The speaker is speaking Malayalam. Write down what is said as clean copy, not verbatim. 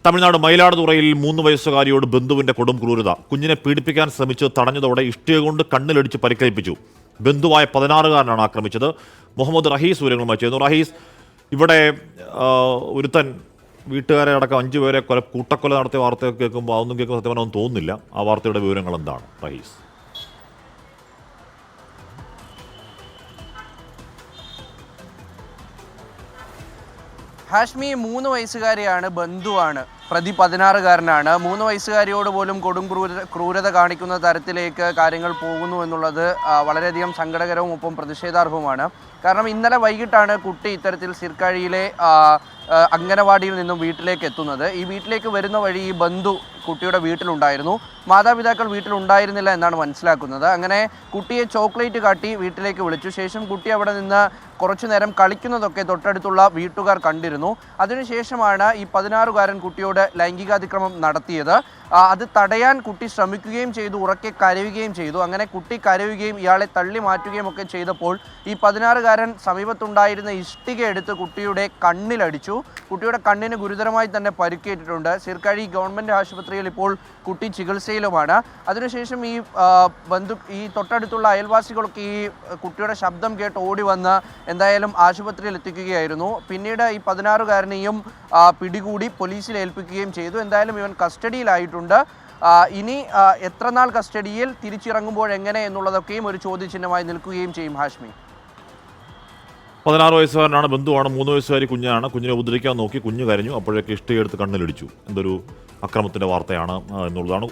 തമിഴ്നാട് മയിലാടുതുറയിൽ 3 വയസ്സുകാരിയോട് ബന്ധുവിന്റെ കൊടും ക്രൂരത. കുഞ്ഞിനെ പീഡിപ്പിക്കാൻ ശ്രമിച്ച് തടഞ്ഞതോടെ ഇഷ്ടിക കൊണ്ട് കണ്ണിലടിച്ച് പരിക്കേൽപ്പിച്ചു. ബന്ധുവായ 16-കാരനാണ് ആക്രമിച്ചത്. മുഹമ്മദ് റഹീസ് വിവരങ്ങളുമായി ചേർന്നു. റഹീസ്, ഇവിടെ ഒരുത്തൻ വീട്ടുകാരെ അടക്കം 5 പേരെ കൂട്ടക്കൊല നടത്തിയ വാർത്തയൊക്കെ കേൾക്കുമ്പോൾ അതൊന്നും കേൾക്കുമ്പോൾ സത്യമാണെന്ന് തോന്നുന്നില്ല. ആ വാർത്തയുടെ വിവരങ്ങൾ എന്താണ് റഹീസ്? ഹാഷ്മി 3 വയസ്സുകാരിയാണ്, ബന്ധുവാണ്. പ്രതി 16-കാരനാണ്. 3 വയസ്സുകാരിയോട് പോലും കൊടും ക്രൂരത കാണിക്കുന്ന തരത്തിലേക്ക് കാര്യങ്ങൾ പോകുന്നു എന്നുള്ളത് വളരെയധികം സങ്കടകരവും ഒപ്പം പ്രതിഷേധാർഹവുമാണ്. കാരണം ഇന്നലെ വൈകിട്ടാണ് കുട്ടി ഇത്തരത്തിൽ സീർക്കാഴിയിലെ അംഗനവാടിയിൽ നിന്നും വീട്ടിലേക്ക് എത്തുന്നത്. ഈ വീട്ടിലേക്ക് വരുന്ന വഴി ഈ ബന്ധു കുട്ടിയുടെ വീട്ടിലുണ്ടായിരുന്നു. മാതാപിതാക്കൾ വീട്ടിലുണ്ടായിരുന്നില്ല എന്നാണ് മനസ്സിലാക്കുന്നത്. അങ്ങനെ കുട്ടിയെ ചോക്ലേറ്റ് കാട്ടി വീട്ടിലേക്ക് വിളിച്ചു. ശേഷം കുട്ടി അവിടെ നിന്ന് കുറച്ചു നേരം കളിക്കുന്നതൊക്കെ തൊട്ടടുത്തുള്ള വീട്ടുകാർ കണ്ടിരുന്നു. അതിനുശേഷമാണ് ഈ 16-കാരൻ കുട്ടിയോട് ലൈംഗികാതിക്രമം നടത്തിയത്. അത് തടയാൻ കുട്ടി ശ്രമിക്കുകയും ചെയ്തു, ഉറക്കെ കരയുകയും ചെയ്തു. അങ്ങനെ കുട്ടി കരയുകയും ഇയാളെ തള്ളി മാറ്റുകയും ഒക്കെ ചെയ്തപ്പോൾ ഈ 16-കാരൻ സമീപത്തുണ്ടായിരുന്ന ഇഷ്ടിക എടുത്ത് കുട്ടിയുടെ കണ്ണിലടിച്ചു. കുട്ടിയുടെ കണ്ണിന് ഗുരുതരമായി തന്നെ പരിക്കേറ്റിട്ടുണ്ട്. സീർക്കാഴി ഗവൺമെൻറ് ആശുപത്രിയിൽ ഇപ്പോൾ കുട്ടി ചികിത്സയിലുമാണ്. അതിനുശേഷം ഈ തൊട്ടടുത്തുള്ള അയൽവാസികളൊക്കെ ഈ കുട്ടിയുടെ ശബ്ദം കേട്ട് ഓടി വന്ന് എന്തായാലും ആശുപത്രിയിൽ എത്തിക്കുകയായിരുന്നു. പിന്നീട് ഈ 16-കാരനെയും പിടികൂടി പോലീസിൽ ഏൽപ്പിക്കുകയും ചെയ്തു. എന്തായാലും ഇവൻ കസ്റ്റഡിയിലായിട്ടുണ്ട്. ഇനി എത്ര നാൾ കസ്റ്റഡിയിൽ, തിരിച്ചിറങ്ങുമ്പോൾ എങ്ങനെ എന്നുള്ളതൊക്കെയും ഒരു ചോദ്യചിഹ്നമായി നിൽക്കുകയും ചെയ്യും ഹാഷ്മി. 16 വയസ്സുകാരനാണ്, ബന്ധുവാണ്. 3 വയസ്സുകാരി കുഞ്ഞാണ്. കുഞ്ഞിനെ ഉപദ്രവിക്കാൻ നോക്കി, കുഞ്ഞ് കരഞ്ഞു. അപ്പോഴേക്ക് ഇഷ്ടികയെടുത്ത് കണ്ണിലിടിച്ചു. എന്തൊരു അക്രമത്തിൻ്റെ വാർത്തയാണ് എന്നുള്ളതാണ്.